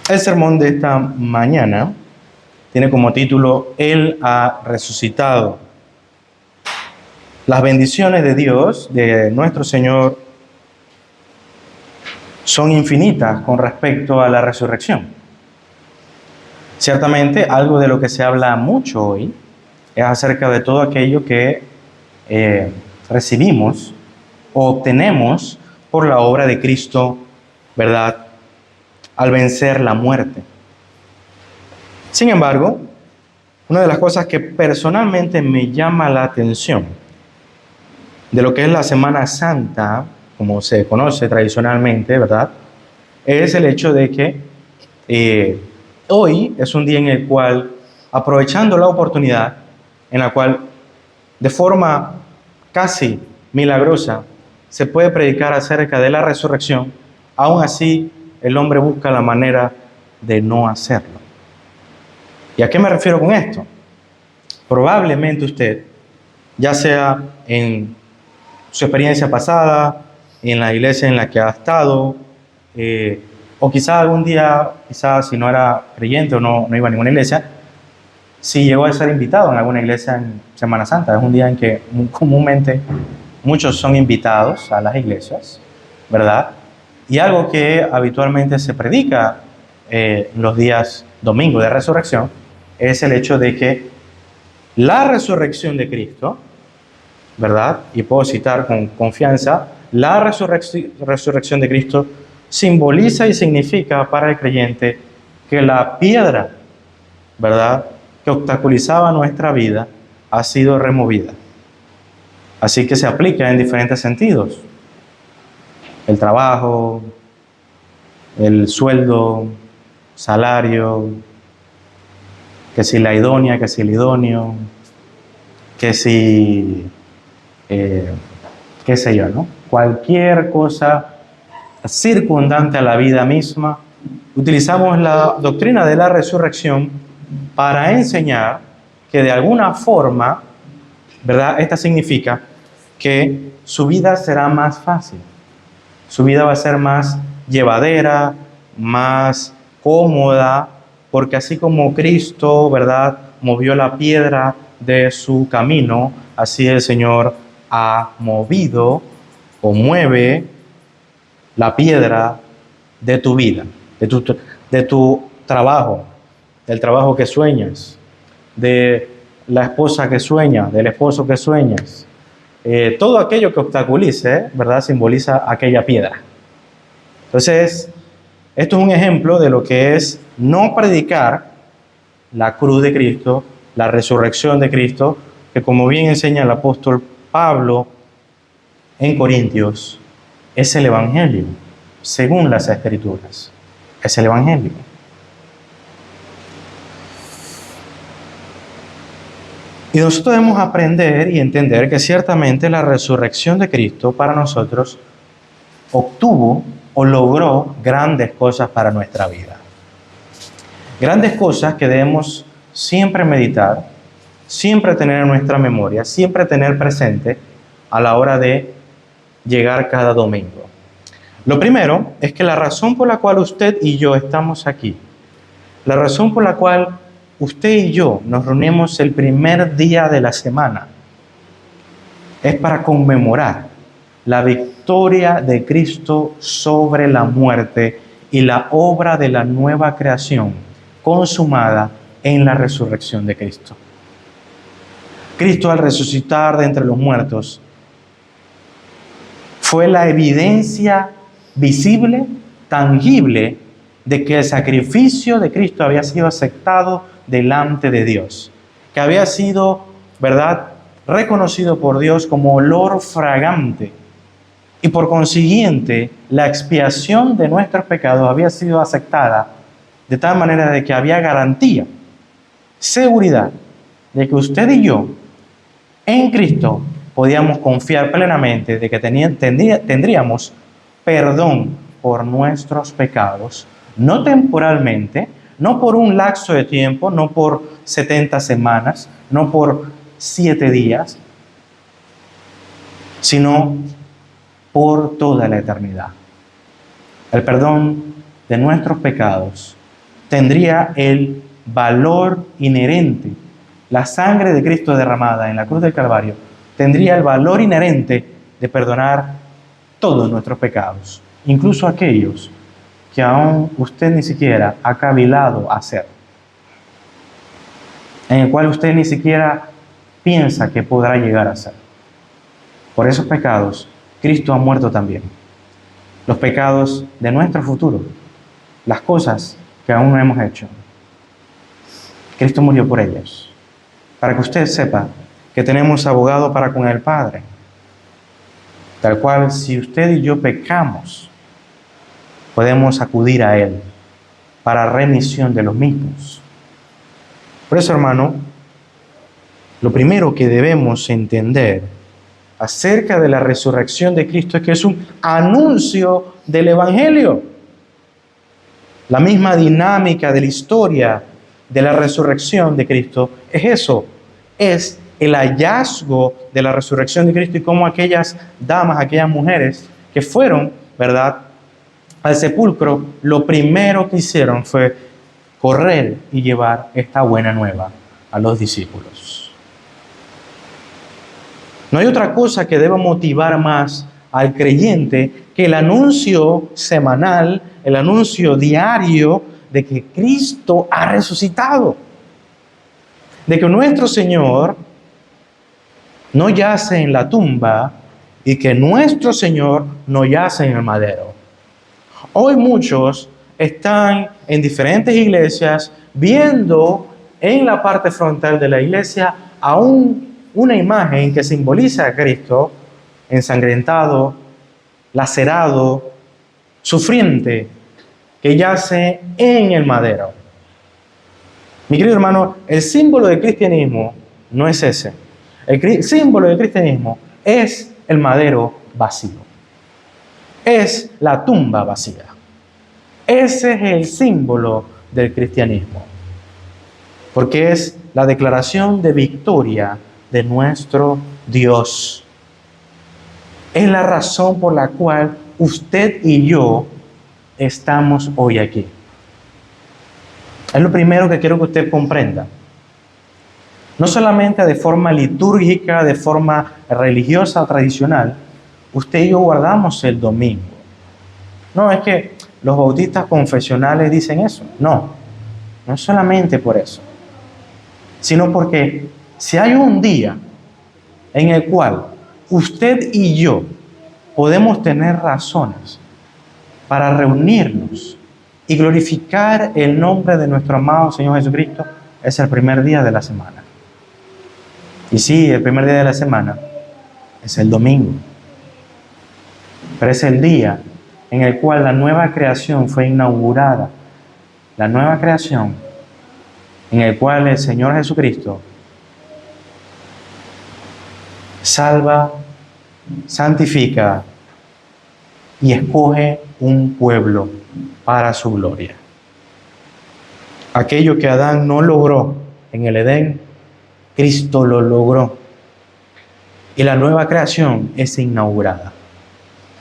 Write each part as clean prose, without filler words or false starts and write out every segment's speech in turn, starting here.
El sermón de esta mañana tiene como título Él ha resucitado. Las bendiciones de Dios, de nuestro Señor, son infinitas con respecto a la resurrección. Ciertamente, algo de lo que se habla mucho hoy es acerca de todo aquello que recibimos o obtenemos por la obra de Cristo, ¿verdad?, al vencer la muerte. Sin embargo, una de las cosas que personalmente me llama la atención de lo que es la Semana Santa, como se conoce tradicionalmente, ¿verdad?, es el hecho de que hoy es un día en el cual, aprovechando la oportunidad, en la cual de forma casi milagrosa se puede predicar acerca de la resurrección, aún así el hombre busca la manera de no hacerlo. ¿Y a qué me refiero con esto? Probablemente usted, ya sea en su experiencia pasada, en la iglesia en la que ha estado, o quizá algún día, quizás si no era creyente o no iba a ninguna iglesia, si llegó a ser invitado en alguna iglesia en Semana Santa. Es un día en que comúnmente muchos son invitados a las iglesias, ¿verdad? Y algo que habitualmente se predica los días domingos de resurrección es el hecho de que la resurrección de Cristo, ¿verdad? Y puedo citar con confianza, la resurrección de Cristo simboliza y significa para el creyente que la piedra, ¿verdad?, que obstaculizaba nuestra vida ha sido removida. Así que se aplica en diferentes sentidos. El trabajo, el sueldo, salario, que si la idónea, que si el idóneo, que si, qué sé yo, ¿no? Cualquier cosa circundante a la vida misma. Utilizamos la doctrina de la resurrección para enseñar que de alguna forma, ¿verdad?, esta significa que su vida será más fácil. Su vida va a ser más llevadera, más cómoda, porque así como Cristo, ¿verdad?, movió la piedra de su camino, así el Señor ha movido o mueve la piedra de tu vida, de tu trabajo, del trabajo que sueñas, de la esposa que sueña, del esposo que sueñas. Todo aquello que obstaculice, ¿verdad?, simboliza aquella piedra. Entonces, esto es un ejemplo de lo que es no predicar la cruz de Cristo, la resurrección de Cristo, que como bien enseña el apóstol Pablo en Corintios, es el Evangelio, según las Escrituras. Es el Evangelio. Y nosotros debemos aprender y entender que ciertamente la resurrección de Cristo para nosotros obtuvo o logró grandes cosas para nuestra vida. Grandes cosas que debemos siempre meditar, siempre tener en nuestra memoria, siempre tener presente a la hora de llegar cada domingo. Lo primero es que la razón por la cual usted y yo estamos aquí, la razón por la cual usted y yo nos reunimos el primer día de la semana, es para conmemorar la victoria de Cristo sobre la muerte y la obra de la nueva creación consumada en la resurrección de Cristo. Cristo, al resucitar de entre los muertos, fue la evidencia visible, tangible, de que el sacrificio de Cristo había sido aceptado delante de Dios, que había sido, ¿verdad?, reconocido por Dios como olor fragante, y por consiguiente la expiación de nuestros pecados había sido aceptada de tal manera de que había garantía, seguridad, de que usted y yo en Cristo podíamos confiar plenamente de que tendríamos perdón por nuestros pecados, no temporalmente, no por un lapso de tiempo, no por 70 semanas, no por 7 días, sino por toda la eternidad. El perdón de nuestros pecados tendría el valor inherente. La sangre de Cristo derramada en la cruz del Calvario tendría el valor inherente de perdonar todos nuestros pecados, incluso aquellos que aún usted ni siquiera ha cavilado hacer, en el cual usted ni siquiera piensa que podrá llegar a hacer. Por esos pecados, Cristo ha muerto también. Los pecados de nuestro futuro, las cosas que aún no hemos hecho. Cristo murió por ellos, para que usted sepa que tenemos abogado para con el Padre, tal cual si usted y yo pecamos, podemos acudir a Él para remisión de los mismos. Por eso, hermano, lo primero que debemos entender acerca de la resurrección de Cristo es que es un anuncio del Evangelio. La misma dinámica de la historia de la resurrección de Cristo es eso, es el hallazgo de la resurrección de Cristo y cómo aquellas damas, aquellas mujeres que fueron, ¿verdad?, al sepulcro, lo primero que hicieron fue correr y llevar esta buena nueva a los discípulos. No hay otra cosa que deba motivar más al creyente que el anuncio semanal, el anuncio diario de que Cristo ha resucitado, de que nuestro Señor no yace en la tumba y que nuestro Señor no yace en el madero. Hoy muchos están en diferentes iglesias viendo en la parte frontal de la iglesia aún una imagen que simboliza a Cristo ensangrentado, lacerado, sufriente, que yace en el madero. Mi querido hermano, el símbolo del cristianismo no es ese. El símbolo del cristianismo es el madero vacío. Es la tumba vacía. Ese es el símbolo del cristianismo. Porque es la declaración de victoria de nuestro Dios. Es la razón por la cual usted y yo estamos hoy aquí. Es lo primero que quiero que usted comprenda. No solamente de forma litúrgica, de forma religiosa o tradicional, usted y yo guardamos el domingo. No, es que los bautistas confesionales dicen eso. No, no es solamente por eso, sino porque si hay un día en el cual usted y yo podemos tener razones para reunirnos y glorificar el nombre de nuestro amado Señor Jesucristo, es el primer día de la semana. Y sí, el primer día de la semana es el domingo. Pero es el día en el cual la nueva creación fue inaugurada. La nueva creación en el cual el Señor Jesucristo salva, santifica y escoge un pueblo para su gloria. Aquello que Adán no logró en el Edén, Cristo lo logró. Y la nueva creación es inaugurada.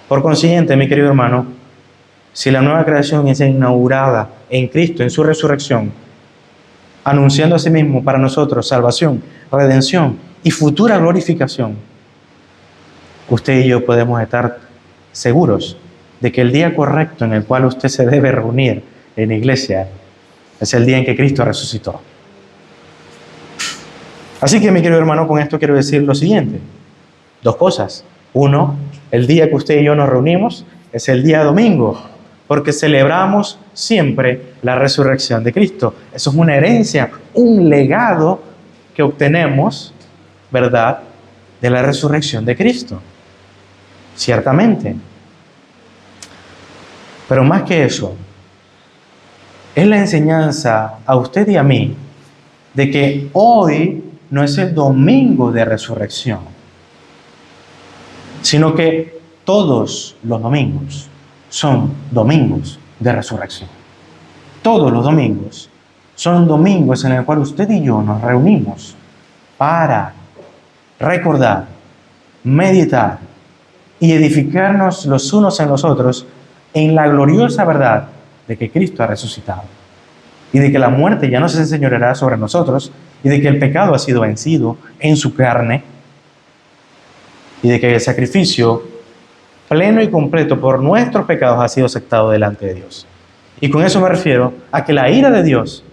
Por consiguiente, mi querido hermano, si la nueva creación es inaugurada en Cristo, en su resurrección, anunciando a sí mismo para nosotros salvación, redención y futura glorificación, usted y yo podemos estar seguros de que el día correcto en el cual usted se debe reunir en la iglesia es el día en que Cristo resucitó. Así que, mi querido hermano, con esto quiero decir lo siguiente. Dos cosas. Uno, el día que usted y yo nos reunimos es el día domingo, porque celebramos siempre la resurrección de Cristo. Eso es una herencia, un legado que obtenemos, ¿verdad?, de la resurrección de Cristo. Ciertamente. Pero más que eso, es la enseñanza a usted y a mí de que hoy no es el domingo de resurrección, sino que todos los domingos son domingos de resurrección. Todos los domingos son domingos en el cual usted y yo nos reunimos para recordar, meditar y edificarnos los unos en los otros en la gloriosa verdad de que Cristo ha resucitado. y de que la muerte ya no se enseñoreará sobre nosotros, y de que el pecado ha sido vencido en su carne, y de que el sacrificio pleno y completo por nuestros pecados ha sido aceptado delante de Dios. Y con eso me refiero a que la ira de Dios,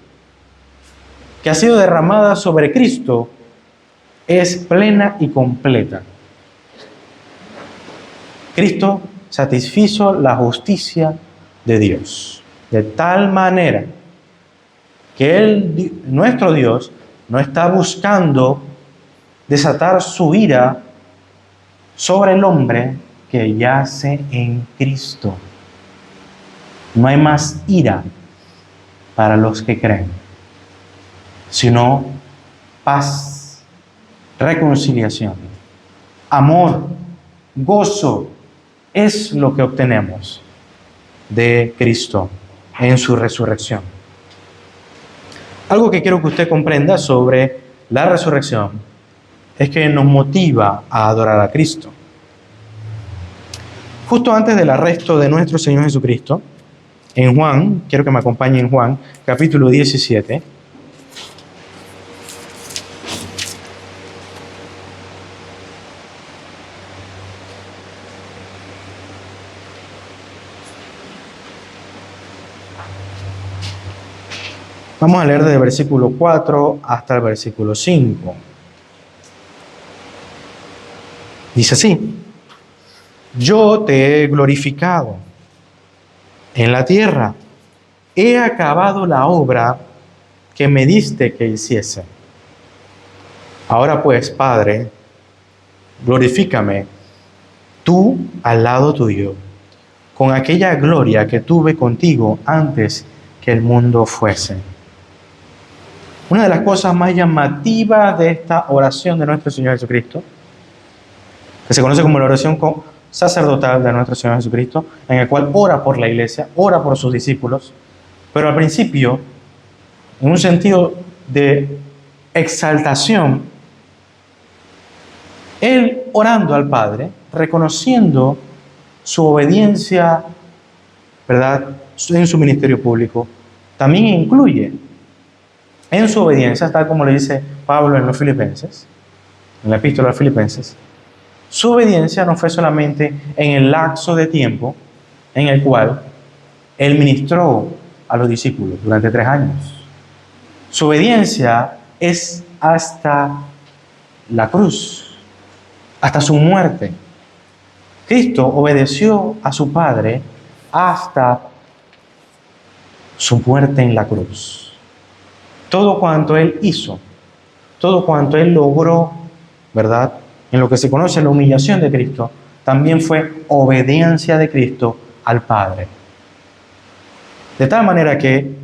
que ha sido derramada sobre Cristo, es plena y completa. Cristo satisfizo la justicia de Dios, de tal manera que Él, nuestro Dios, no está buscando desatar su ira sobre el hombre que yace en Cristo. No hay más ira para los que creen, sino paz, reconciliación, amor, gozo. Es lo que obtenemos de Cristo en su resurrección. Algo que quiero que usted comprenda sobre la resurrección es que nos motiva a adorar a Cristo. Justo antes del arresto de nuestro Señor Jesucristo, en Juan, quiero que me acompañe en Juan, capítulo 17, vamos a leer desde el versículo 4 hasta el versículo 5. Dice así: yo te he glorificado en la tierra, he acabado la obra que me diste que hiciese. Ahora pues, Padre, glorifícame tú al lado tuyo, con aquella gloria que tuve contigo antes que el mundo fuese. Una de las cosas más llamativas de esta oración de nuestro Señor Jesucristo, que se conoce como la oración sacerdotal de nuestro Señor Jesucristo, en el cual ora por la iglesia, ora por sus discípulos, pero al principio, en un sentido de exaltación, Él orando al Padre, reconociendo su obediencia, ¿verdad?, en su ministerio público, también incluye en su obediencia, tal como le dice Pablo en los Filipenses, en la epístola a los Filipenses, su obediencia no fue solamente en el lapso de tiempo en el cual Él ministró a los discípulos durante 3 años. Su obediencia es hasta la cruz, hasta su muerte. Cristo obedeció a su Padre hasta su muerte en la cruz. Todo cuanto Él hizo, todo cuanto Él logró, ¿verdad?, en lo que se conoce la humillación de Cristo, también fue obediencia de Cristo al Padre. De tal manera que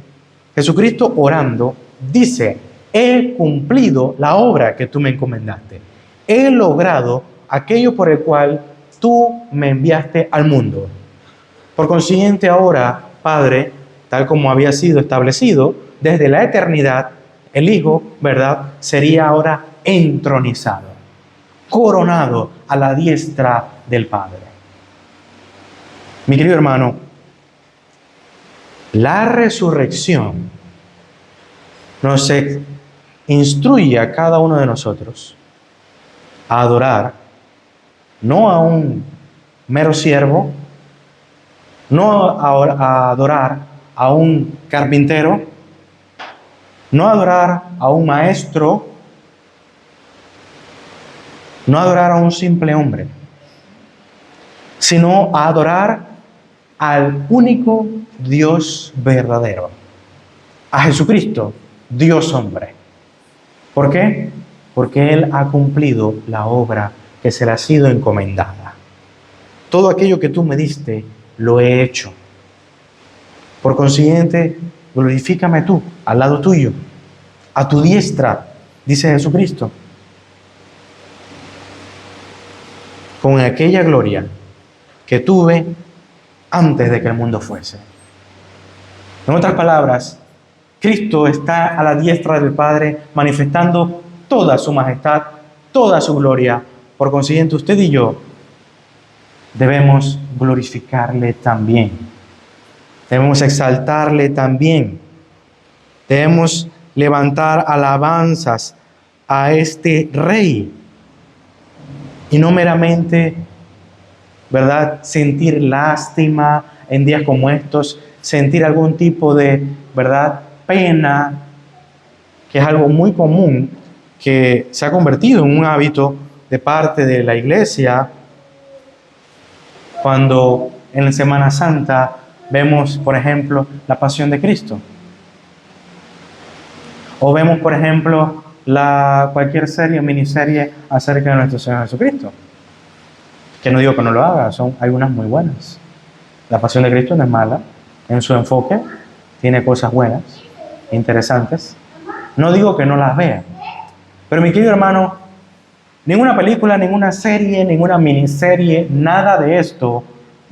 Jesucristo orando dice: he cumplido la obra que tú me encomendaste. He logrado aquello por el cual tú me enviaste al mundo. Por consiguiente, ahora, Padre, tal como había sido establecido desde la eternidad, el Hijo, ¿verdad?, sería ahora entronizado, coronado a la diestra del Padre. Mi querido hermano, la resurrección nos instruye a cada uno de nosotros a adorar no a un mero siervo, no a adorar a un carpintero, no a adorar a un maestro, no a adorar a un simple hombre, sino a adorar al único Dios verdadero, a Jesucristo, Dios hombre. ¿Por qué? Porque Él ha cumplido la obra que se le ha sido encomendada. Todo aquello que tú me diste, lo he hecho. Por consiguiente, glorifícame tú, al lado tuyo, a tu diestra, dice Jesucristo, con aquella gloria que tuve antes de que el mundo fuese. En otras palabras, Cristo está a la diestra del Padre manifestando toda su majestad, toda su gloria. Por consiguiente, usted y yo debemos glorificarle también. Debemos exaltarle también. Debemos levantar alabanzas a este Rey y no meramente, ¿verdad?, sentir lástima en días como estos, sentir algún tipo de, ¿verdad?, pena, que es algo muy común, que se ha convertido en un hábito de parte de la iglesia, cuando en la Semana Santa vemos, por ejemplo, la Pasión de Cristo. O vemos, por ejemplo, cualquier serie o miniserie acerca de nuestro Señor Jesucristo. Que no digo que no lo haga, son algunas muy buenas. La Pasión de Cristo no es mala en su enfoque, tiene cosas buenas, interesantes. No digo que no las vea, pero mi querido hermano, ninguna película, ninguna serie, ninguna miniserie, nada de esto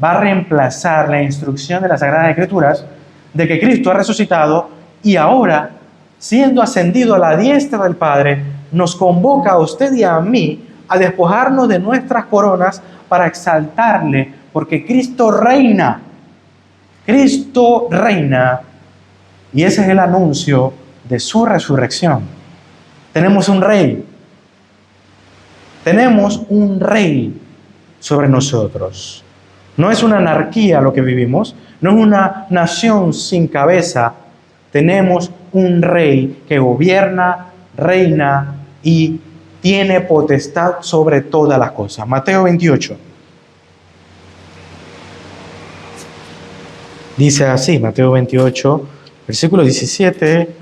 va a reemplazar la instrucción de las Sagradas Escrituras de que Cristo ha resucitado y ahora, siendo ascendido a la diestra del Padre, nos convoca a usted y a mí a despojarnos de nuestras coronas para exaltarle, porque Cristo reina. Cristo reina, y ese es el anuncio de su resurrección. Tenemos un Rey. Tenemos un Rey sobre nosotros. No es una anarquía lo que vivimos, no es una nación sin cabeza. Tenemos un Rey que gobierna, reina y tiene potestad sobre todas las cosas. Mateo 28. Dice así, Mateo 28, versículo 17.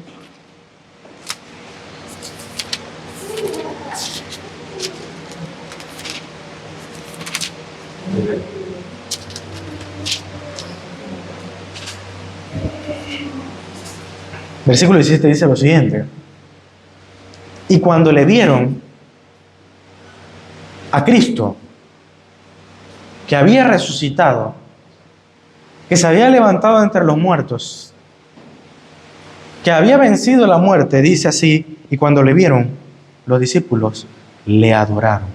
Versículo 17 dice lo siguiente: y cuando le vieron a Cristo, que había resucitado, que se había levantado entre los muertos, que había vencido la muerte, dice así, y cuando le vieron, los discípulos le adoraron.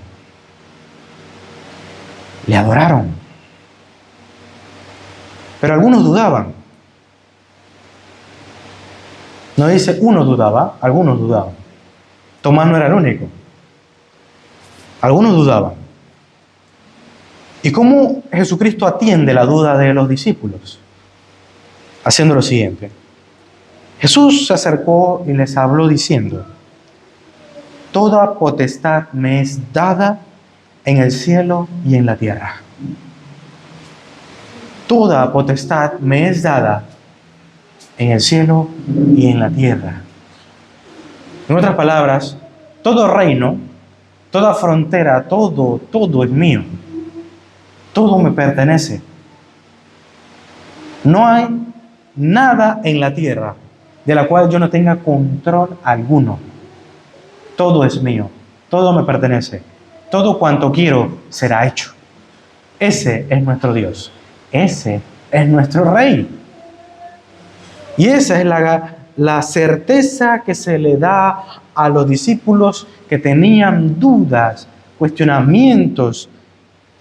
Le adoraron. Pero algunos dudaban. No dice uno dudaba, algunos dudaban. Tomás no era el único. Algunos dudaban. ¿Y cómo Jesucristo atiende la duda de los discípulos? Haciendo lo siguiente. Jesús se acercó y les habló diciendo: toda potestad me es dada en el cielo y en la tierra. Toda potestad me es dada en el cielo y en la tierra. En otras palabras, todo reino, toda frontera, todo es mío. Todo me pertenece. No hay nada en la tierra de la cual yo no tenga control alguno. Todo es mío, todo me pertenece. Todo cuanto quiero será hecho. Ese es nuestro Dios. Ese es nuestro Rey. Y esa es la certeza que se le da a los discípulos que tenían dudas, cuestionamientos,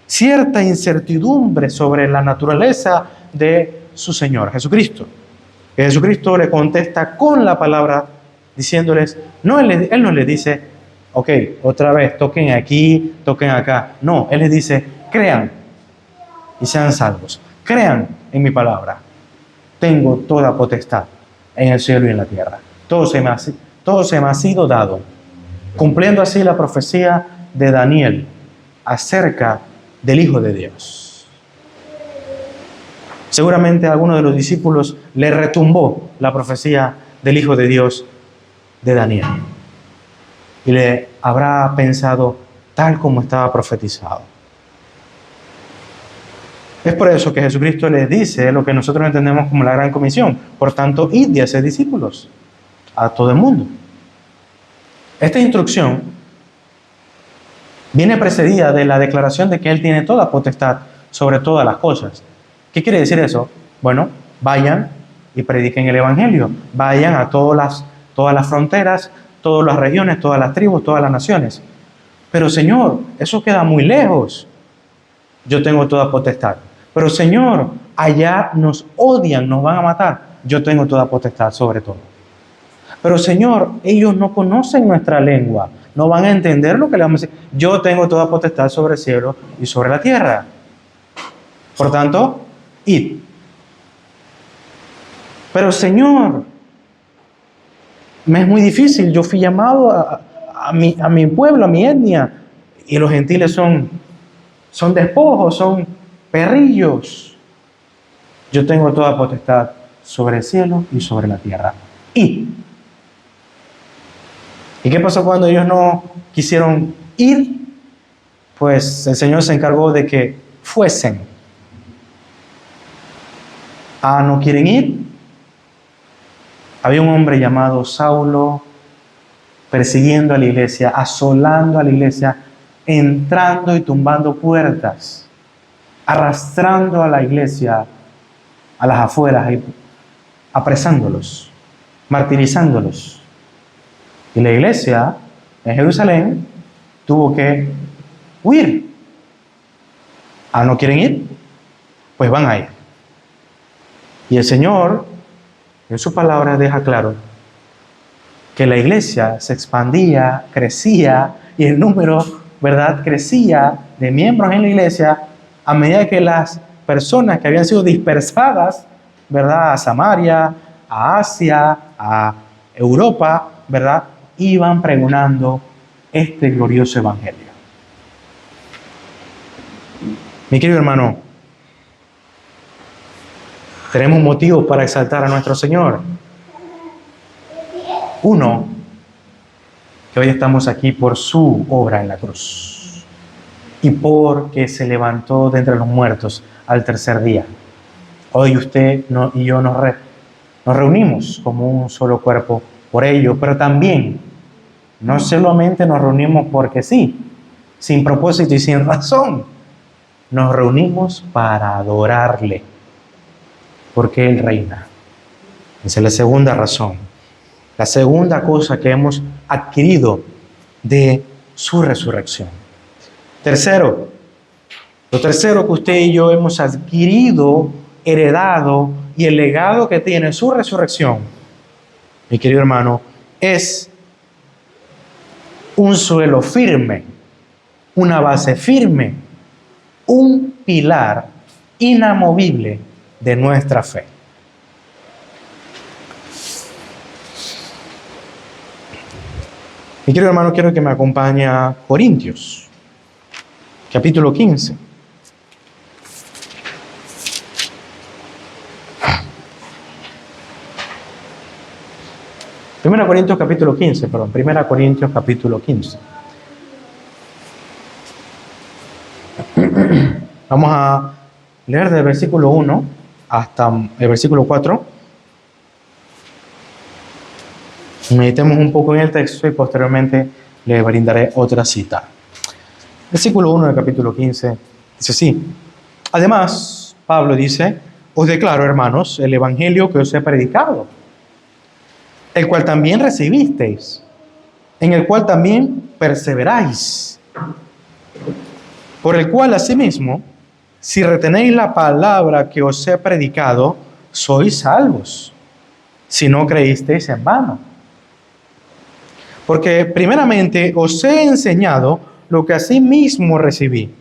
cierta incertidumbre sobre la naturaleza de su Señor, Jesucristo. Que Jesucristo le contesta con la palabra, diciéndoles, Él no les dice, ok, otra vez, toquen aquí, toquen acá. No, Él les dice, crean y sean salvos. Crean en mi palabra. Tengo toda potestad en el cielo y en la tierra. Todo se me ha sido dado. Cumpliendo así la profecía de Daniel acerca del Hijo de Dios. Seguramente a alguno de los discípulos le retumbó la profecía del Hijo de Dios de Daniel. Y le habrá pensado tal como estaba profetizado. Es por eso que Jesucristo les dice lo que nosotros entendemos como la gran comisión. Por tanto, id y haced discípulos a todo el mundo. Esta instrucción viene precedida de la declaración de que Él tiene toda potestad sobre todas las cosas. ¿Qué quiere decir eso? Bueno, vayan y prediquen el Evangelio. Vayan a todas las fronteras, todas las regiones, todas las tribus, todas las naciones. Pero Señor, eso queda muy lejos. Yo tengo toda potestad. Pero Señor, allá nos odian, nos van a matar. Yo tengo toda potestad sobre todo. Pero Señor, ellos no conocen nuestra lengua, no van a entender lo que le vamos a decir. Yo tengo toda potestad sobre el cielo y sobre la tierra. Por tanto, id. Pero Señor, me es muy difícil, yo fui llamado a mi pueblo, a mi etnia, y los gentiles son despojos, son perrillos. Yo tengo toda potestad sobre el cielo y sobre la tierra. Id. ¿Y qué pasó cuando ellos no quisieron ir? Pues el Señor se encargó de que fuesen. Ah, ¿no quieren ir? Había un hombre llamado Saulo persiguiendo a la iglesia, asolando a la iglesia, entrando y tumbando puertas, arrastrando a la iglesia a las afueras, apresándolos, martirizándolos. Y la iglesia en Jerusalén tuvo que huir. Ah, ¿no quieren ir? Pues van a ir. Y el Señor, en su palabra, deja claro que la iglesia se expandía, crecía, y el número, ¿verdad?, crecía de miembros en la iglesia a medida que las personas que habían sido dispersadas, ¿verdad?, a Samaria, a Asia, a Europa, ¿verdad?, iban pregonando este glorioso evangelio. Mi querido hermano, tenemos motivos para exaltar a nuestro Señor. Uno, que hoy estamos aquí por su obra en la cruz y porque se levantó de entre los muertos al tercer día. Hoy usted y yo nos reunimos como un solo cuerpo por ello, pero también no solamente nos reunimos porque sí, sin propósito y sin razón. Nos reunimos para adorarle, porque Él reina. Esa es la segunda razón. La segunda cosa que hemos adquirido de su resurrección. Tercero, lo tercero que usted y yo hemos adquirido, heredado, y el legado que tiene su resurrección, mi querido hermano, es un suelo firme, una base firme, un pilar inamovible de nuestra fe. Mi querido hermano, quiero que me acompañe a Corintios, capítulo 15. Primera Corintios capítulo 15. Vamos a leer del versículo 1 hasta el versículo 4. Meditemos un poco en el texto y posteriormente le brindaré otra cita. Versículo 1 del capítulo 15 dice así: Además, Pablo dice: os declaro, hermanos, el evangelio que os he predicado, el cual también recibisteis, en el cual también perseveráis, por el cual asimismo, si retenéis la palabra que os he predicado, sois salvos, si no creísteis en vano. Porque primeramente os he enseñado lo que asimismo recibí,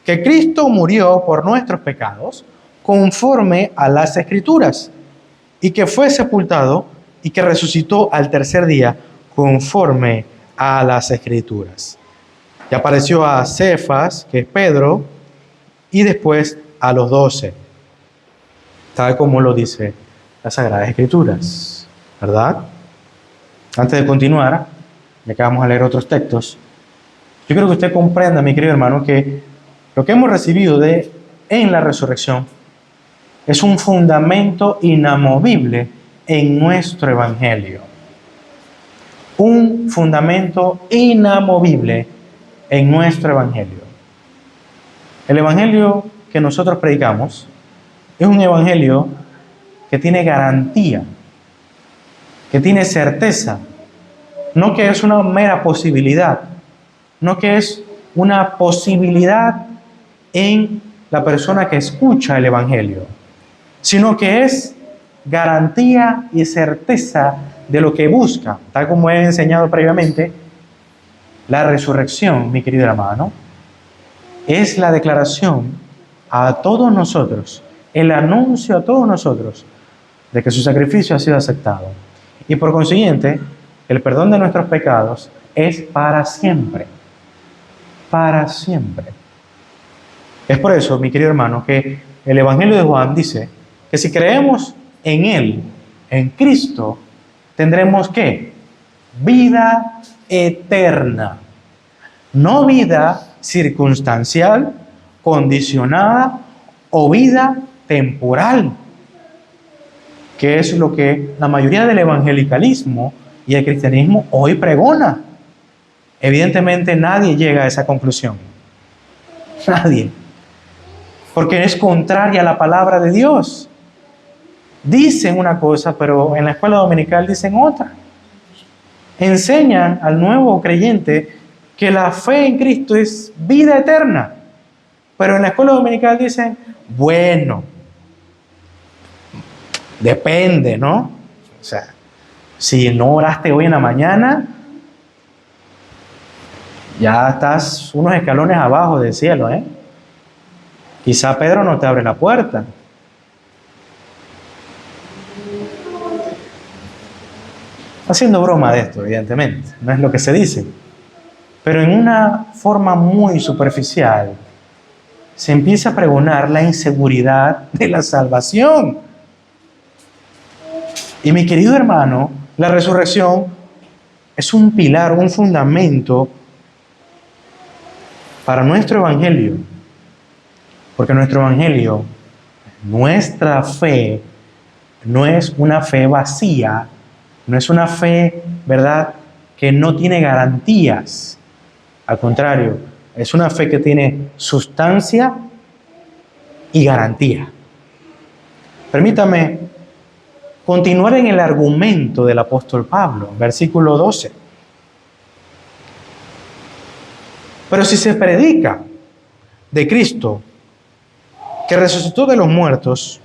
que Cristo murió por nuestros pecados, conforme a las Escrituras, y que fue sepultado y que resucitó al tercer día, conforme a las Escrituras. Y apareció a Cefas, que es Pedro, y después a los 12, tal como lo dice las Sagradas Escrituras, ¿verdad? Antes de continuar, ya que vamos a leer otros textos, yo quiero que usted comprenda, mi querido hermano, que lo que hemos recibido en la resurrección es un fundamento inamovible en nuestro evangelio. Un fundamento inamovible en nuestro evangelio. El evangelio que nosotros predicamos es un evangelio que tiene garantía, que tiene certeza, no que es una mera posibilidad, no que es una posibilidad en la persona que escucha el evangelio, sino que es garantía y certeza de lo que busca, tal como he enseñado previamente, la resurrección, mi querido hermano, es la declaración a todos nosotros, el anuncio a todos nosotros de que su sacrificio ha sido aceptado. Y por consiguiente, el perdón de nuestros pecados es para siempre. Para siempre. Es por eso, mi querido hermano, que el Evangelio de Juan dice que si creemos en Él, en Cristo, tendremos ¿qué? Vida eterna. No vida circunstancial, condicionada o vida temporal, que es lo que la mayoría del evangelicalismo y el cristianismo hoy pregona. Evidentemente nadie llega a esa conclusión. Nadie. Porque es contraria a la palabra de Dios. Dicen una cosa, pero en la escuela dominical dicen otra. Enseñan al nuevo creyente que la fe en Cristo es vida eterna. Pero en la escuela dominical dicen, bueno, depende, ¿no? O sea, si no oraste hoy en la mañana, ya estás unos escalones abajo del cielo, ¿eh? Quizá Pedro no te abre la puerta. Haciendo broma de esto, evidentemente, no es lo que se dice. Pero en una forma muy superficial, se empieza a pregonar la inseguridad de la salvación. Y mi querido hermano, la resurrección es un pilar, un fundamento para nuestro evangelio. Porque nuestro evangelio, nuestra fe, no es una fe vacía, no es una fe, ¿verdad?, que no tiene garantías. Al contrario, es una fe que tiene sustancia y garantía. Permítame continuar en el argumento del apóstol Pablo, versículo 12. Pero si se predica de Cristo, que resucitó de los muertos,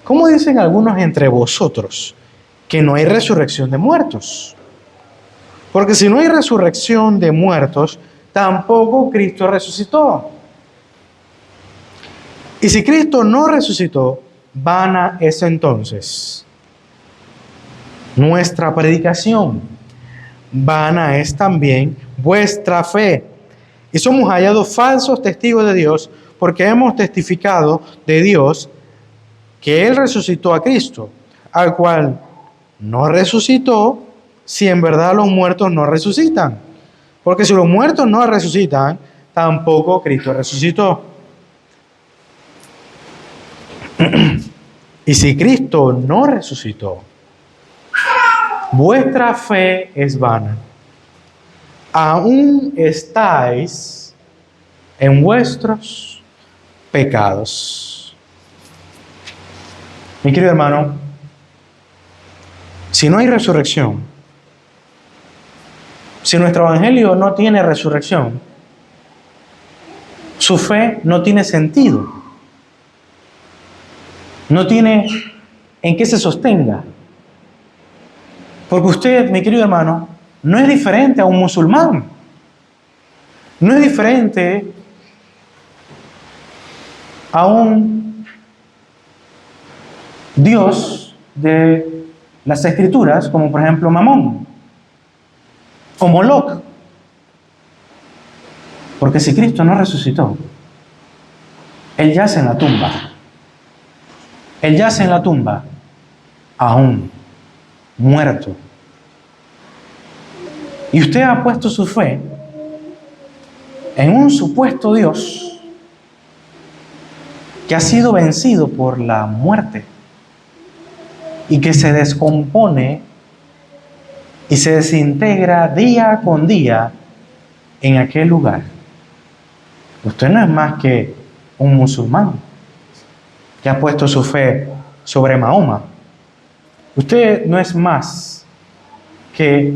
¿cómo dicen algunos entre vosotros que no hay resurrección de muertos? Porque si no hay resurrección de muertos, tampoco Cristo resucitó. Y si Cristo no resucitó, vana es entonces nuestra predicación, vana es también vuestra fe. Y somos hallados falsos testigos de Dios, porque hemos testificado de Dios que Él resucitó a Cristo, al cual no resucitó, si en verdad los muertos no resucitan. Porque si los muertos no resucitan, tampoco Cristo resucitó. Y si Cristo no resucitó, vuestra fe es vana. Aún estáis en vuestros pecados. Mi querido hermano, si no hay resurrección, si nuestro evangelio no tiene resurrección, su fe no tiene sentido. No tiene en qué se sostenga. Porque usted, mi querido hermano, no es diferente a un musulmán. No es diferente a un dios de las escrituras, como por ejemplo Mamón o Moloch. Porque si Cristo no resucitó, Él yace en la tumba. Él yace en la tumba, aún muerto. Y usted ha puesto su fe en un supuesto Dios que ha sido vencido por la muerte y que se descompone y se desintegra día con día en aquel lugar. Usted no es más que un musulmán que ha puesto su fe sobre Mahoma. Usted no es más que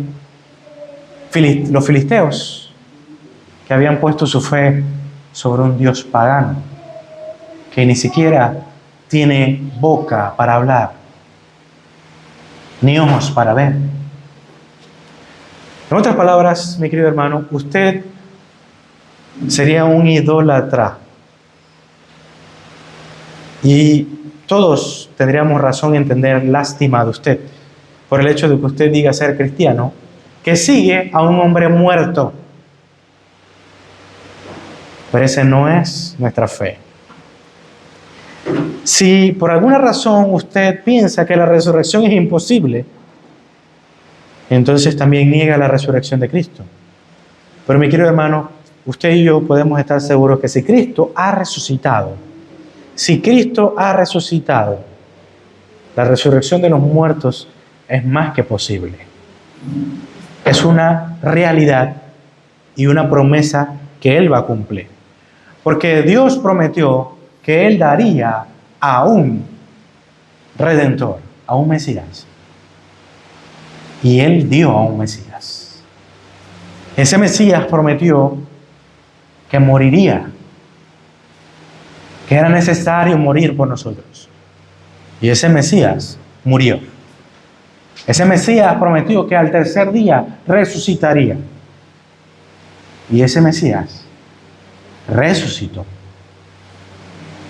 los filisteos que habían puesto su fe sobre un dios pagano que ni siquiera tiene boca para hablar. ni ojos para ver. En otras palabras, mi querido hermano, usted sería un idólatra. Y todos tendríamos razón en tener lástima de usted por el hecho de que usted diga ser cristiano, que sigue a un hombre muerto. Pero esa no es nuestra fe. Si por alguna razón usted piensa que la resurrección es imposible, entonces también niega la resurrección de Cristo. Pero mi querido hermano, usted y yo podemos estar seguros que si Cristo ha resucitado, la resurrección de los muertos es más que posible. Es una realidad y una promesa que Él va a cumplir. Porque Dios prometió que Él daría a un Redentor, a un Mesías. Y Él dio a un Mesías. Ese Mesías prometió que moriría, que era necesario morir por nosotros. Y ese Mesías murió. Ese Mesías prometió que al tercer día resucitaría. Y ese Mesías resucitó.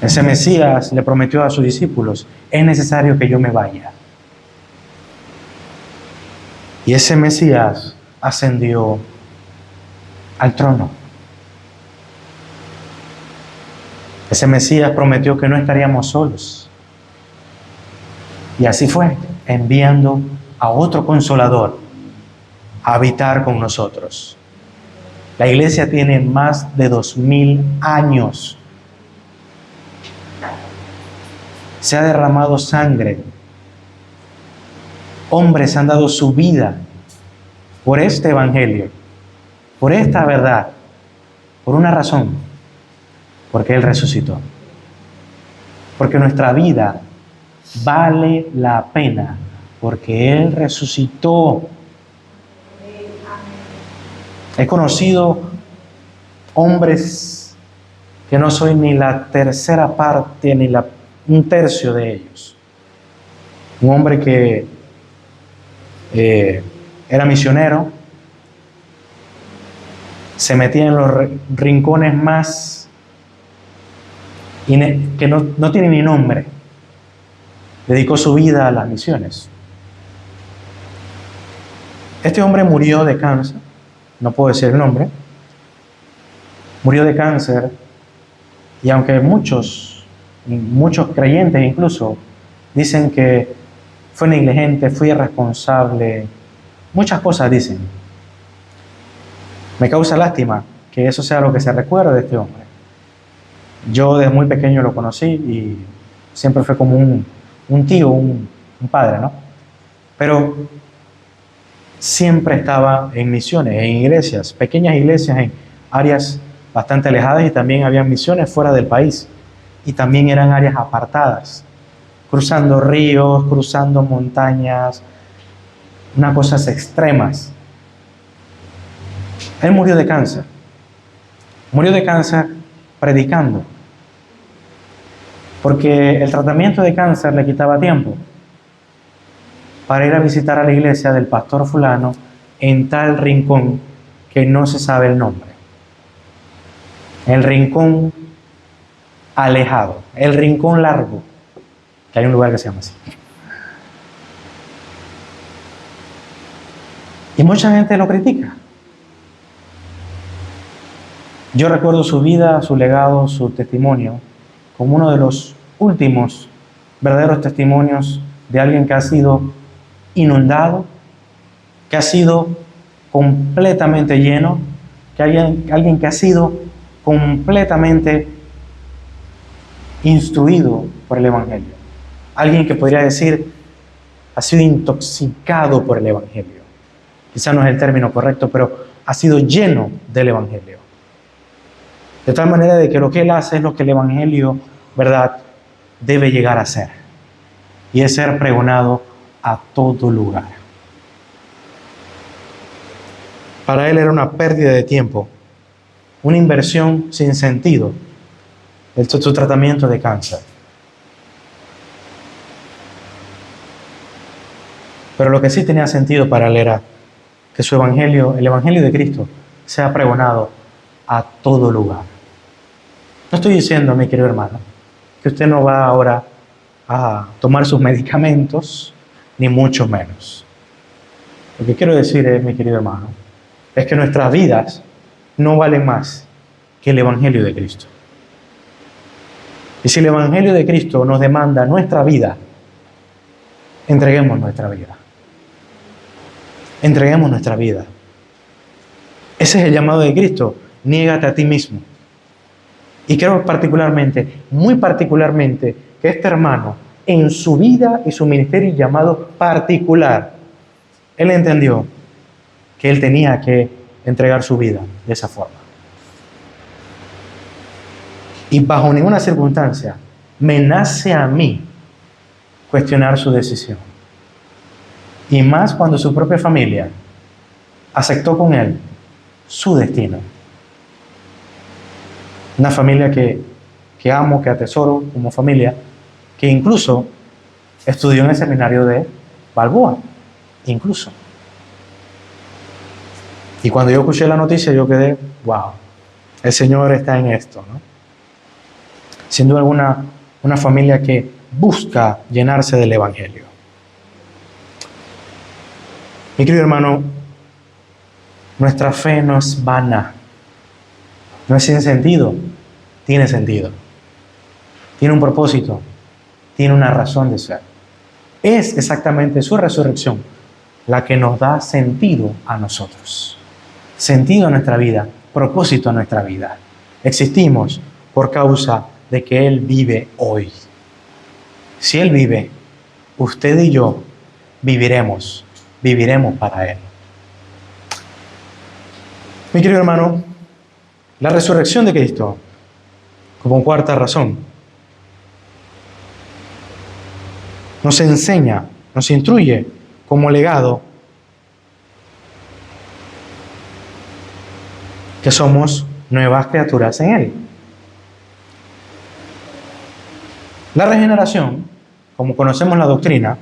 Ese Mesías le prometió a sus discípulos: es necesario que yo me vaya. Y ese Mesías ascendió al trono. Ese Mesías prometió que no estaríamos solos. Y así fue, enviando a otro Consolador a habitar con nosotros. La iglesia tiene más de 2000 años. Se ha derramado sangre. Hombres han dado su vida por este evangelio, por esta verdad, por una razón: porque Él resucitó. Porque nuestra vida vale la pena, porque Él resucitó. He conocido hombres que no soy ni la tercera parte, ni un tercio de ellos. Un hombre que era misionero, se metía en los rincones más que no tienen ni nombre. Dedicó su vida a las misiones. Este hombre murió de cáncer, no puedo decir el nombre, murió de cáncer, y aunque muchos creyentes incluso dicen que fue negligente, fue irresponsable, muchas cosas dicen. Me causa lástima que eso sea lo que se recuerda de este hombre. Yo desde muy pequeño lo conocí y siempre fue como un tío, un padre, ¿no? Pero siempre estaba en misiones, en iglesias, pequeñas iglesias en áreas bastante alejadas, y también había misiones fuera del país, y también eran áreas apartadas, cruzando ríos, cruzando montañas, unas cosas extremas. Él murió de cáncer predicando, porque el tratamiento de cáncer le quitaba tiempo para ir a visitar a la iglesia del pastor fulano en tal rincón que no se sabe el nombre. El rincón alejado, el rincón largo, que hay un lugar que se llama así. Y mucha gente lo critica. Yo recuerdo su vida, su legado, su testimonio, como uno de los últimos verdaderos testimonios de alguien que ha sido inundado, que ha sido completamente lleno, que alguien que ha sido completamente instruido por el Evangelio. Alguien que podría decir ha sido intoxicado por el Evangelio. Quizá no es el término correcto, pero ha sido lleno del Evangelio. De tal manera de que lo que él hace es lo que el Evangelio, ¿verdad?, debe llegar a ser. Y es ser pregonado a todo lugar. Para él era una pérdida de tiempo, una inversión sin sentido, su tratamiento de cáncer. Pero lo que sí tenía sentido para él era que su evangelio, el evangelio de Cristo, sea pregonado a todo lugar. No estoy diciendo, mi querido hermano, que usted no va ahora a tomar sus medicamentos, ni mucho menos. Lo que quiero decir es, mi querido hermano, es que nuestras vidas no valen más que el evangelio de Cristo. Y si el evangelio de Cristo nos demanda nuestra vida, entreguemos nuestra vida. Entreguemos nuestra vida. Ese es el llamado de Cristo. Niégate a ti mismo. Y creo particularmente, muy particularmente, que este hermano, en su vida y su ministerio y llamado particular, él entendió que él tenía que entregar su vida de esa forma. Y bajo ninguna circunstancia me nace a mí cuestionar su decisión. Y más cuando su propia familia aceptó con él su destino. Una familia que amo, que atesoro como familia, que incluso estudió en el seminario de Balboa, incluso. Y cuando yo escuché la noticia, yo quedé, wow, el Señor está en esto, ¿no? Sin duda alguna, una familia que busca llenarse del Evangelio. Mi querido hermano, nuestra fe no es vana, no es sin sentido, tiene sentido, tiene un propósito, tiene una razón de ser. Es exactamente su resurrección la que nos da sentido a nosotros, sentido a nuestra vida, propósito a nuestra vida. Existimos por causa de que Él vive hoy. Si Él vive, usted y yo viviremos para Él. Mi querido hermano, la resurrección de Cristo, como cuarta razón, nos enseña, nos instruye como legado que somos nuevas criaturas en Él. La regeneración, como conocemos la doctrina,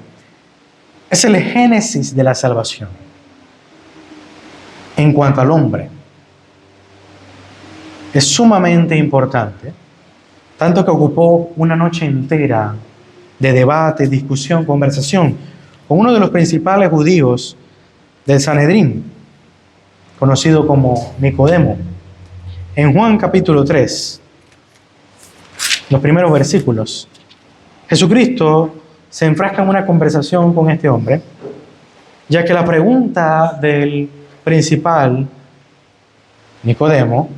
es el génesis de la salvación en cuanto al hombre. Es sumamente importante, tanto que ocupó una noche entera de debate, discusión, conversación con uno de los principales judíos del Sanedrín, conocido como Nicodemo. En Juan capítulo 3, los primeros versículos, Jesucristo se enfrasca en una conversación con este hombre, ya que la pregunta del principal, Nicodemo,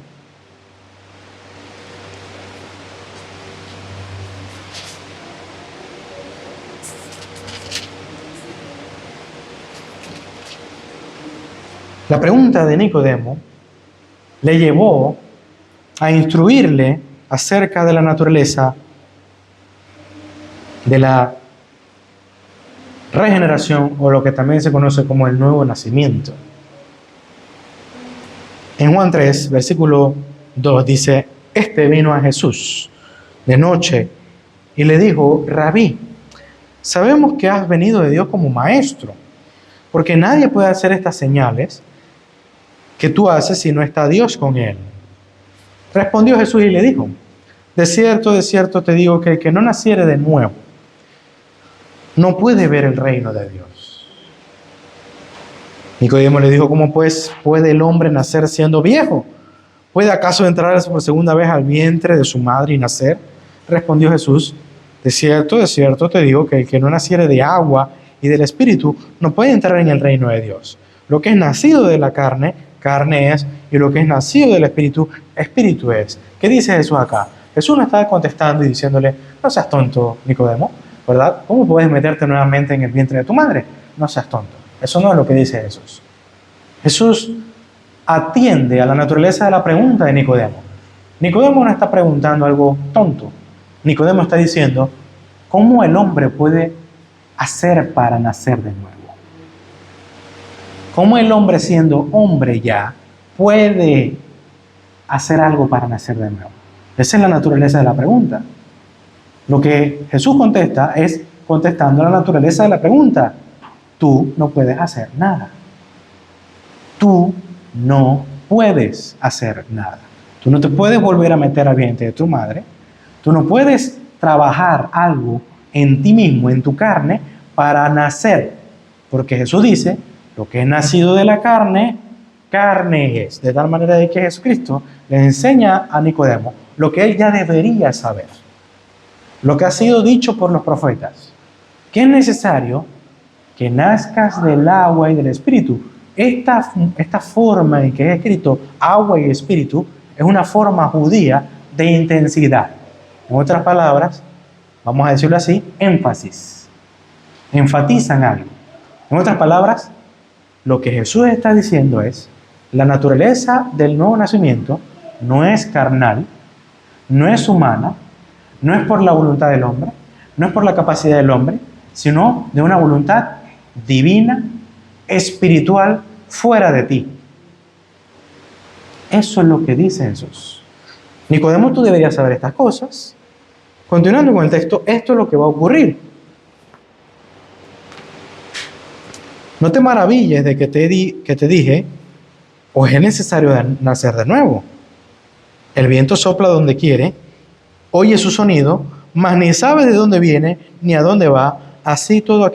le llevó a instruirle acerca de la naturaleza de la regeneración, o lo que también se conoce como el nuevo nacimiento. En Juan 3, versículo 2 dice: Este vino a Jesús de noche y le dijo: Rabí, sabemos que has venido de Dios como maestro, porque nadie puede hacer estas señales que tú haces si no está Dios con él. Respondió Jesús y le dijo: de cierto te digo que el que no naciere de nuevo no puede ver el reino de Dios. Nicodemo le dijo: ¿cómo pues puede el hombre nacer siendo viejo? ¿Puede acaso entrar por segunda vez al vientre de su madre y nacer? Respondió Jesús: de cierto te digo que el que no naciere de agua y del Espíritu no puede entrar en el reino de Dios. Lo que es nacido de la carne, carne es, y lo que es nacido del Espíritu, Espíritu es. ¿Qué dice Jesús acá? Jesús no estaba contestando y diciéndole: no seas tonto, Nicodemo, ¿verdad? ¿Cómo puedes meterte nuevamente en el vientre de tu madre? No seas tonto. Eso no es lo que dice Jesús. Jesús atiende a la naturaleza de la pregunta de Nicodemo. Nicodemo no está preguntando algo tonto. Nicodemo está diciendo: ¿cómo el hombre puede hacer para nacer de nuevo? ¿Cómo el hombre, siendo hombre ya, puede hacer algo para nacer de nuevo? Esa es la naturaleza de la pregunta. Lo que Jesús contesta es contestando la naturaleza de la pregunta. tú no puedes hacer nada. Tú no puedes hacer nada. Tú no te puedes volver a meter al vientre de tu madre. Tú no puedes trabajar algo en ti mismo, en tu carne, para nacer. Porque Jesús dice, lo que es nacido de la carne, carne es. De tal manera de que Jesucristo le enseña a Nicodemo lo que él ya debería saber. Lo que ha sido dicho por los profetas. Que es necesario que nazcas del agua y del espíritu. Esta forma en que es escrito agua y espíritu es una forma judía de intensidad. En otras palabras, vamos a decirlo así, énfasis. Enfatizan algo. En otras palabras, lo que Jesús está diciendo es, la naturaleza del nuevo nacimiento no es carnal, no es humana, no es por la voluntad del hombre, no es por la capacidad del hombre, sino de una voluntad divina, espiritual, fuera de ti. Eso es lo que dice Jesús. Nicodemo, tú deberías saber estas cosas. Continuando con el texto, esto es lo que va a ocurrir. No te maravilles de que te dije, os es necesario nacer de nuevo. El viento sopla donde quiere, oye su sonido, mas ni sabe de dónde viene ni a dónde va. Así es todo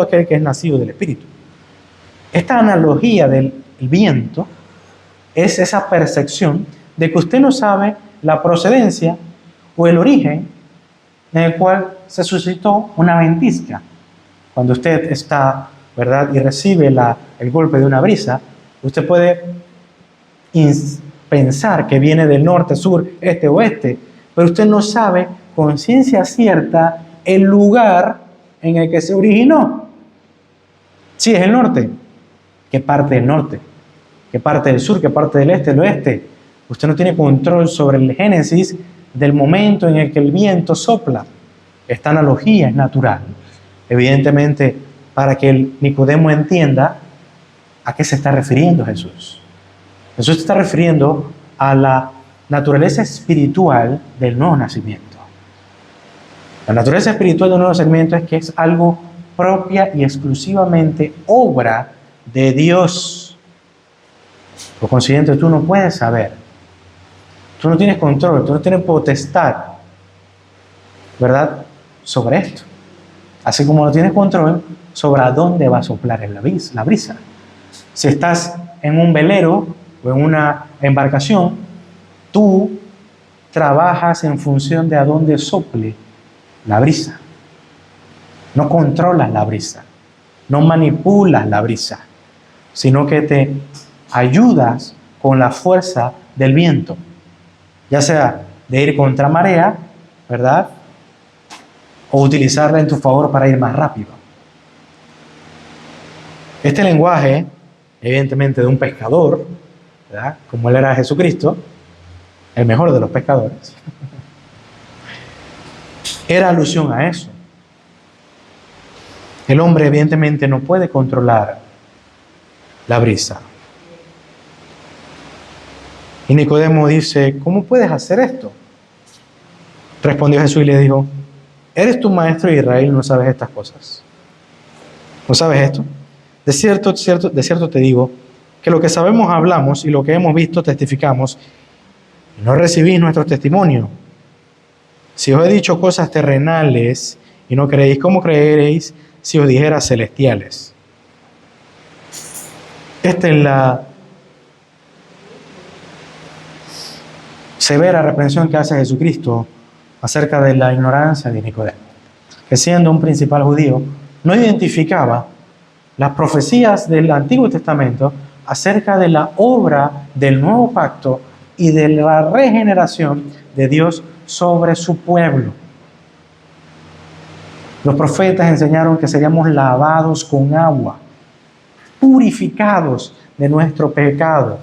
aquel que es nacido del Espíritu. Esta analogía del viento es esa percepción de que usted no sabe la procedencia o el origen en el cual se suscitó una ventisca. Cuando usted está, ¿verdad?, y recibe el golpe de una brisa, usted puede pensar que viene del norte, sur, este, oeste, pero usted no sabe con ciencia cierta el lugar en el que se originó. Sí, es el norte. ¿Qué parte del norte? ¿Qué parte del sur? ¿Qué parte del este? ¿El oeste? Usted no tiene control sobre el génesis del momento en el que el viento sopla. Esta analogía es natural. Evidentemente, para que el Nicodemo entienda a qué se está refiriendo Jesús. Jesús se está refiriendo a la naturaleza espiritual del nuevo nacimiento. La naturaleza espiritual del nuevo nacimiento es que es algo propia y exclusivamente obra de Dios. Por consiguiente, tú no puedes saber. Tú no tienes control, tú no tienes potestad, ¿verdad?, sobre esto. Así como no tienes control sobre a dónde va a soplar la brisa. Si estás en un velero o en una embarcación, tú trabajas en función de a dónde sople la brisa. No controlas la brisa, no manipulas la brisa, sino que te ayudas con la fuerza del viento, ya sea de ir contra marea, ¿verdad?, o utilizarla en tu favor para ir más rápido. Este lenguaje, evidentemente de un pescador, ¿verdad?, como él era Jesucristo, el mejor de los pescadores, era alusión a eso. El hombre evidentemente no puede controlar la brisa. Y Nicodemo dice, ¿cómo puedes hacer esto? Respondió Jesús y le dijo, ¿eres tu maestro de Israel y no sabes estas cosas? ¿No sabes esto? De cierto te digo, que lo que sabemos hablamos y lo que hemos visto testificamos, y no recibís nuestro testimonio. Si os he dicho cosas terrenales y no creéis, ¿cómo creeréis si os dijera celestiales? Esta es la severa reprensión que hace Jesucristo acerca de la ignorancia de Nicodemo, que siendo un principal judío, no identificaba las profecías del Antiguo Testamento acerca de la obra del nuevo pacto y de la regeneración de Dios sobre su pueblo. Los profetas enseñaron que seríamos lavados con agua, purificados de nuestro pecado,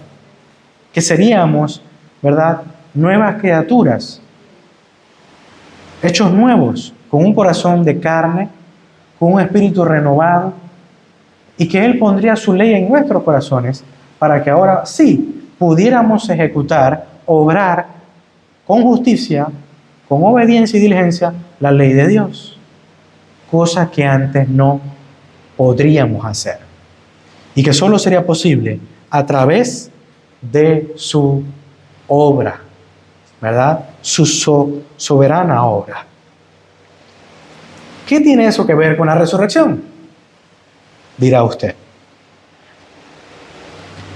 que seríamos, ¿verdad?, nuevas criaturas, hechos nuevos, con un corazón de carne, con un espíritu renovado, y que Él pondría su ley en nuestros corazones para que ahora sí pudiéramos ejecutar, obrar con justicia, con obediencia y diligencia la ley de Dios, cosa que antes no podríamos hacer. Y que solo sería posible a través de su obra, ¿verdad? Su soberana obra. ¿Qué tiene eso que ver con la resurrección? Dirá usted.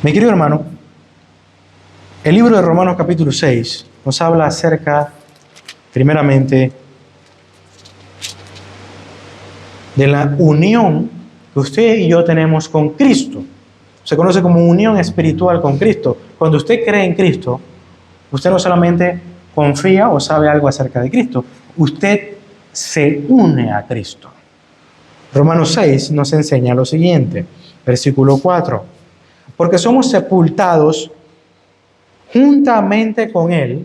Mi querido hermano, el libro de Romanos capítulo 6 nos habla acerca, primeramente, de la unión que usted y yo tenemos con Cristo. Se conoce como unión espiritual con Cristo. Cuando usted cree en Cristo, usted no solamente confía o sabe algo acerca de Cristo, usted se une a Cristo. Romanos 6 nos enseña lo siguiente, versículo 4. Porque somos sepultados juntamente con Él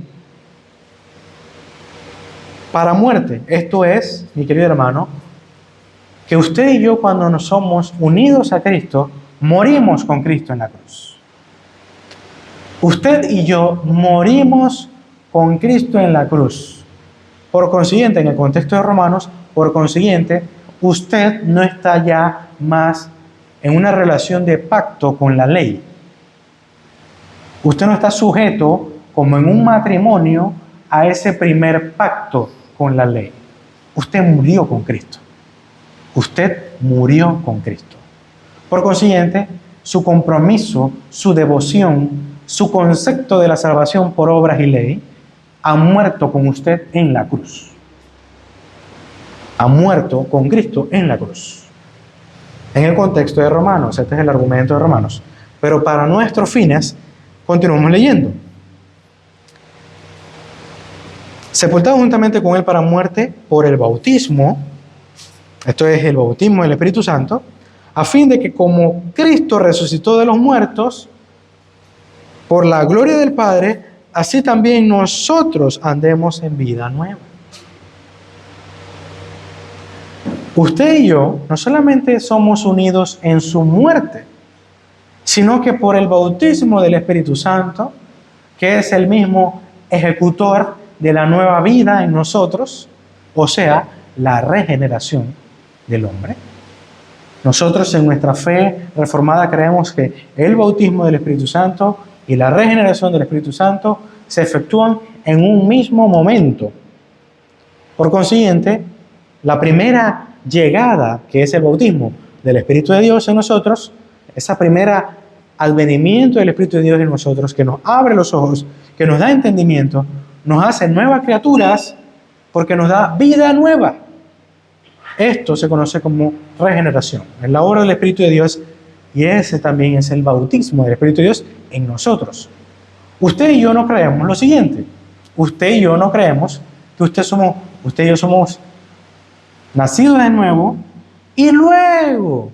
para muerte. Esto es, mi querido hermano, que usted y yo, cuando nos somos unidos a Cristo, morimos con Cristo en la cruz. Usted y yo morimos con Cristo en la cruz. Por consiguiente, en el contexto de Romanos, por consiguiente, usted no está ya más en una relación de pacto con la ley. Usted no está sujeto, como en un matrimonio, a ese primer pacto con la ley. Usted murió con Cristo. Usted murió con Cristo. Por consiguiente, su compromiso, su devoción, su concepto de la salvación por obras y ley, ha muerto con usted en la cruz. Ha muerto con Cristo en la cruz. En el contexto de Romanos, este es el argumento de Romanos. Pero para nuestros fines, continuamos leyendo. Sepultado juntamente con Él para muerte por el bautismo, esto es el bautismo del Espíritu Santo, a fin de que como Cristo resucitó de los muertos, por la gloria del Padre, así también nosotros andemos en vida nueva. Usted y yo no solamente somos unidos en su muerte, sino que por el bautismo del Espíritu Santo, que es el mismo ejecutor de la nueva vida en nosotros, o sea, la regeneración del hombre. Nosotros en nuestra fe reformada creemos que el bautismo del Espíritu Santo y la regeneración del Espíritu Santo se efectúan en un mismo momento. Por consiguiente, la primera llegada, que es el bautismo del Espíritu de Dios en nosotros, esa primera advenimiento del Espíritu de Dios en nosotros, que nos abre los ojos, que nos da entendimiento, nos hace nuevas criaturas, porque nos da vida nueva. Esto se conoce como regeneración. Es la obra del Espíritu de Dios, y ese también es el bautismo del Espíritu de Dios en nosotros. Usted y yo no creemos lo siguiente. Usted y yo no creemos que usted y yo somos nacidos de nuevo y luego,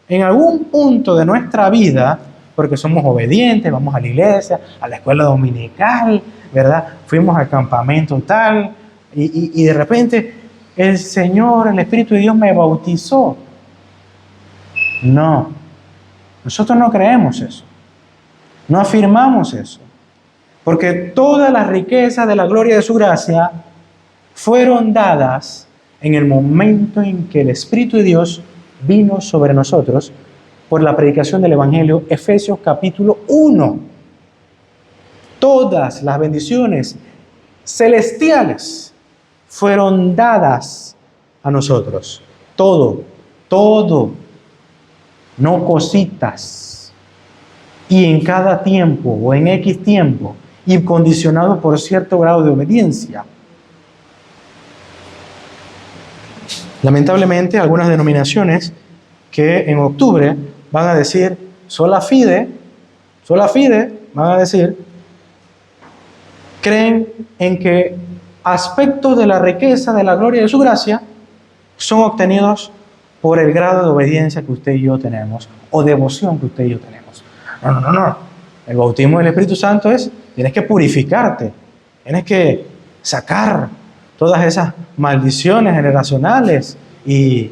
en algún punto de nuestra vida, porque somos obedientes, vamos a la iglesia, a la escuela dominical, ¿verdad? Fuimos al campamento tal, y de repente el Señor, el Espíritu de Dios me bautizó. No, nosotros no creemos eso, no afirmamos eso, porque todas las riquezas de la gloria de su gracia fueron dadas en el momento en que el Espíritu de Dios vino sobre nosotros por la predicación del Evangelio, Efesios capítulo 1. Todas las bendiciones celestiales fueron dadas a nosotros. Todo, no cositas. Y en cada tiempo o en X tiempo, y condicionado por cierto grado de obediencia. Lamentablemente, algunas denominaciones que en octubre van a decir sola fide, van a decir, creen en que aspectos de la riqueza, de la gloria de su gracia, son obtenidos por el grado de obediencia que usted y yo tenemos, o devoción que usted y yo tenemos. No. El bautismo del Espíritu Santo es, tienes que purificarte, tienes que sacar todas esas maldiciones generacionales y,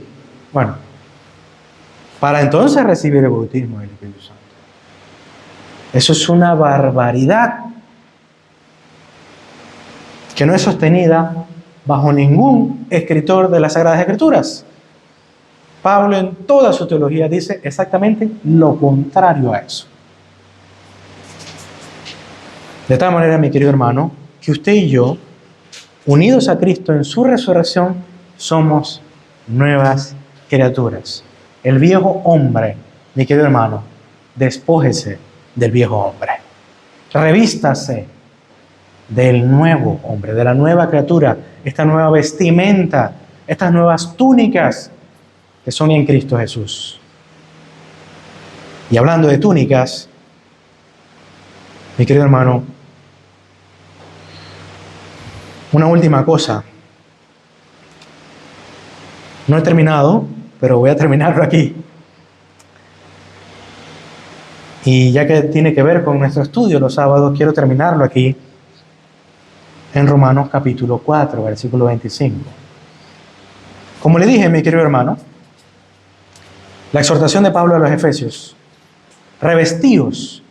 bueno, para entonces recibir el bautismo del Espíritu Santo. Eso es una barbaridad que no es sostenida bajo ningún escritor de las Sagradas Escrituras. Pablo en toda su teología dice exactamente lo contrario a eso. De tal manera, mi querido hermano, que usted y yo, unidos a Cristo en su resurrección, somos nuevas criaturas. El viejo hombre, mi querido hermano, despójese del viejo hombre. Revístase del nuevo hombre, de la nueva criatura, esta nueva vestimenta, estas nuevas túnicas que son en Cristo Jesús. Y hablando de túnicas, mi querido hermano, una última cosa. No he terminado, pero voy a terminarlo aquí. Y ya que tiene que ver con nuestro estudio los sábados, quiero terminarlo aquí en Romanos capítulo 4, versículo 25. Como le dije, mi querido hermano, la exhortación de Pablo a los Efesios, revestíos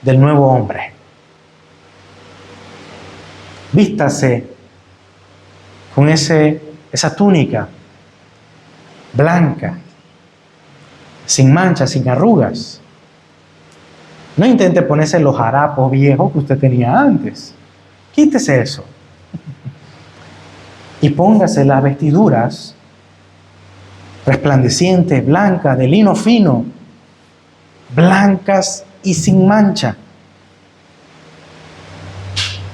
del nuevo hombre. Vístase con esa túnica blanca, sin manchas, sin arrugas. No intente ponerse los harapos viejos que usted tenía antes. Quítese eso. Y póngase las vestiduras resplandecientes, blancas, de lino fino, blancas y sin mancha,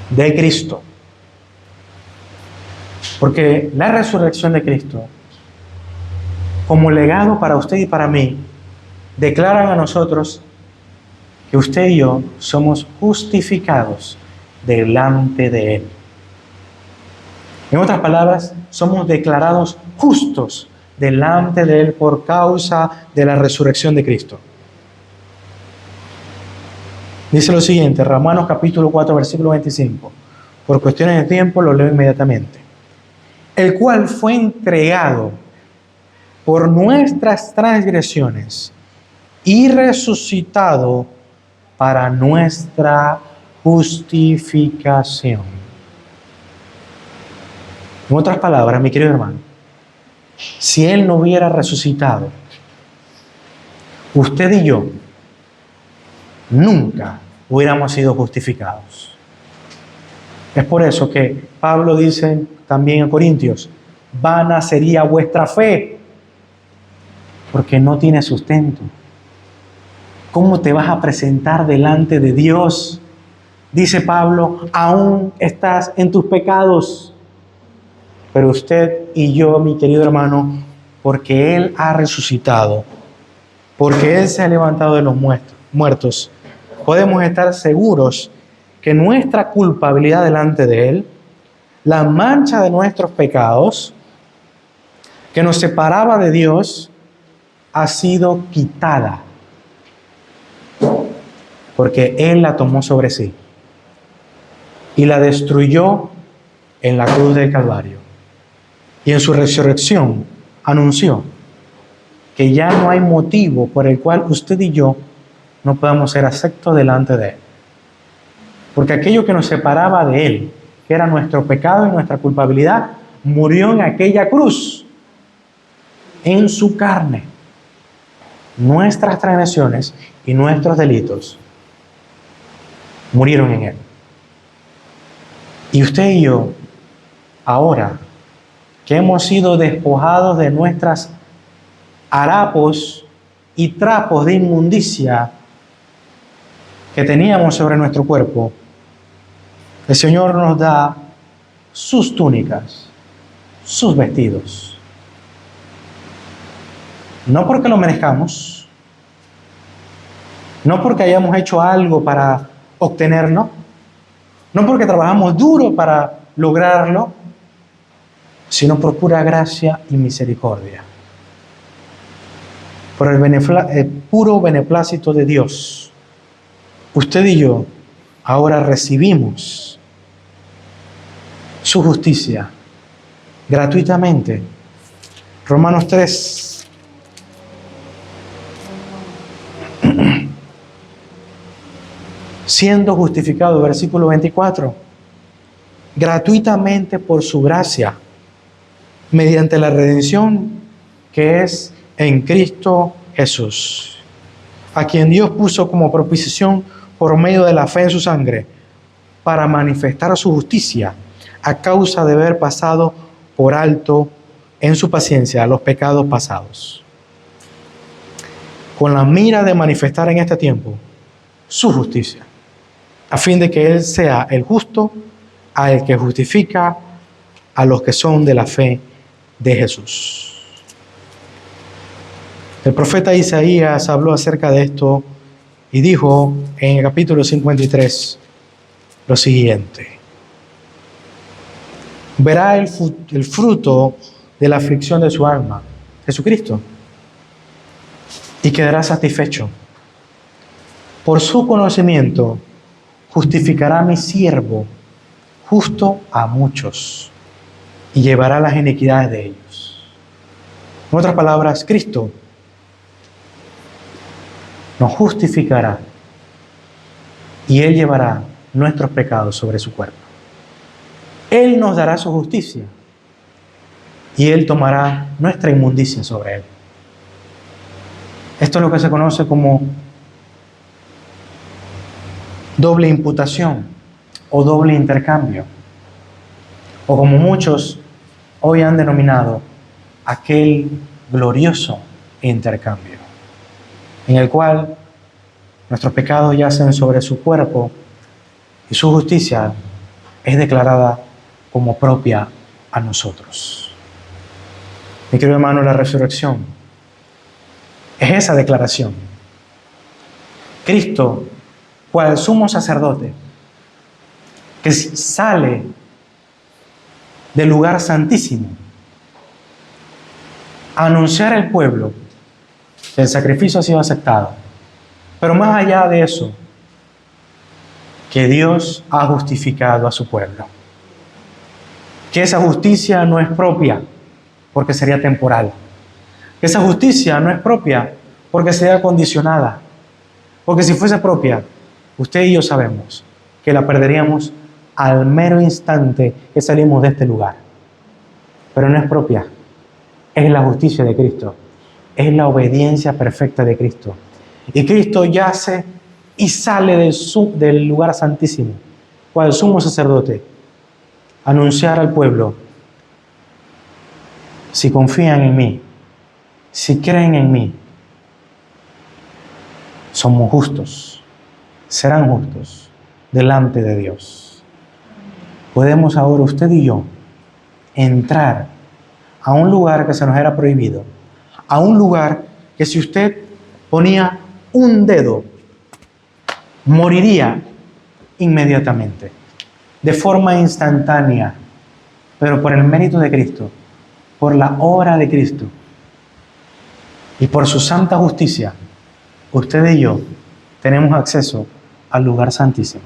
de Cristo. Porque la resurrección de Cristo, como legado para usted y para mí, declaran a nosotros que usted y yo somos justificados delante de Él. En otras palabras, somos declarados justos delante de Él por causa de la resurrección de Cristo. Dice lo siguiente, Romanos capítulo 4, versículo 25. Por cuestiones de tiempo lo leo inmediatamente. El cual fue entregado por nuestras transgresiones y resucitado para nuestra justificación. En otras palabras, mi querido hermano, si Él no hubiera resucitado, usted y yo nunca hubiéramos sido justificados. Es por eso que Pablo dice también a Corintios, vana sería vuestra fe, porque no tiene sustento. ¿Cómo te vas a presentar delante de Dios? Dice Pablo, aún estás en tus pecados. Pero usted y yo, mi querido hermano, porque Él ha resucitado, porque Él se ha levantado de los muertos, podemos estar seguros que nuestra culpabilidad delante de Él, la mancha de nuestros pecados, que nos separaba de Dios, ha sido quitada. Porque Él la tomó sobre sí y la destruyó en la cruz del Calvario. Y en su resurrección anunció que ya no hay motivo por el cual usted y yo no podamos ser aceptos delante de Él. Porque aquello que nos separaba de Él, que era nuestro pecado y nuestra culpabilidad, murió en aquella cruz, en su carne. Nuestras transgresiones y nuestros delitos murieron en Él. Y usted y yo, ahora que hemos sido despojados de nuestras harapos y trapos de inmundicia que teníamos sobre nuestro cuerpo, el Señor nos da sus túnicas, sus vestidos. No porque lo merezcamos, no porque hayamos hecho algo para obtenerlo, no porque trabajamos duro para lograrlo, sino por pura gracia y misericordia. Por el puro beneplácito de Dios, usted y yo ahora recibimos su justicia gratuitamente. Romanos 3. Siendo justificado, versículo 24, gratuitamente por su gracia, mediante la redención que es en Cristo Jesús, a quien Dios puso como propiciación por medio de la fe en su sangre, para manifestar su justicia, a causa de haber pasado por alto en su paciencia los pecados pasados, con la mira de manifestar en este tiempo su justicia, a fin de que Él sea el justo, al que justifica a los que son de la fe de Jesús. El profeta Isaías habló acerca de esto y dijo en el capítulo 53 lo siguiente: verá el fruto de la aflicción de su alma, Jesucristo, y quedará satisfecho. Por su conocimiento justificará a mi siervo justo a muchos y llevará las iniquidades de ellos. En otras palabras, Cristo nos justificará y Él llevará nuestros pecados sobre su cuerpo. Él nos dará su justicia y Él tomará nuestra inmundicia sobre Él. Esto es lo que se conoce como doble imputación o doble intercambio, o como muchos hoy han denominado, aquel glorioso intercambio, en el cual nuestros pecados yacen sobre su cuerpo y su justicia es declarada como propia a nosotros. Mi querido hermano, la resurrección es esa declaración. Cristo, cual sumo sacerdote, que sale del lugar santísimo a anunciar al pueblo que el sacrificio ha sido aceptado, pero más allá de eso, que Dios ha justificado a su pueblo, que esa justicia no es propia porque sería temporal, que esa justicia no es propia porque sería condicionada, porque si fuese propia, usted y yo sabemos que la perderíamos al mero instante que salimos de este lugar. Pero no es propia, es la justicia de Cristo, es la obediencia perfecta de Cristo. Y Cristo yace y sale del lugar santísimo, cual sumo sacerdote, a anunciar al pueblo: si confían en mí, si creen en mí, somos justos, serán justos delante de Dios. Podemos ahora usted y yo entrar a un lugar que se nos era prohibido, a un lugar que si usted ponía un dedo, moriría inmediatamente, de forma instantánea, pero por el mérito de Cristo, por la obra de Cristo y por su santa justicia, usted y yo tenemos acceso al lugar santísimo.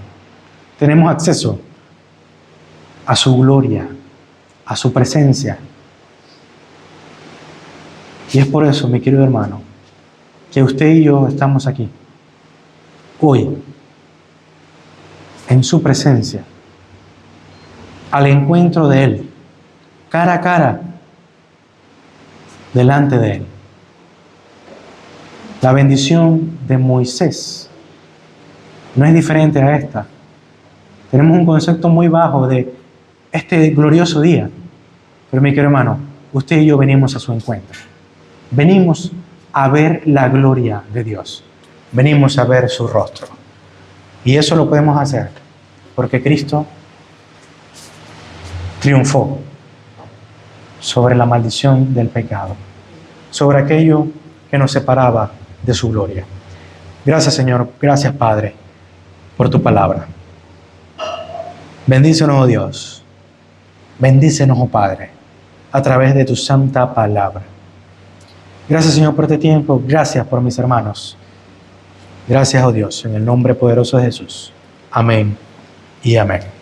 Tenemos acceso a su gloria, a su presencia. Y es por eso, mi querido hermano, que usted y yo estamos aquí, hoy, en su presencia, al encuentro de Él, cara a cara, delante de Él. La bendición de Moisés no es diferente a esta. Tenemos un concepto muy bajo de este glorioso día. Pero mi querido hermano, usted y yo venimos a su encuentro. Venimos a ver la gloria de Dios. Venimos a ver su rostro. Y eso lo podemos hacer porque Cristo triunfó sobre la maldición del pecado, sobre aquello que nos separaba de su gloria. Gracias, Señor. Gracias, Padre, por tu palabra. Bendícenos, oh Dios. Bendícenos, oh Padre, a través de tu santa palabra. Gracias, Señor, por este tiempo. Gracias por mis hermanos. Gracias, oh Dios, en el nombre poderoso de Jesús. Amén y amén.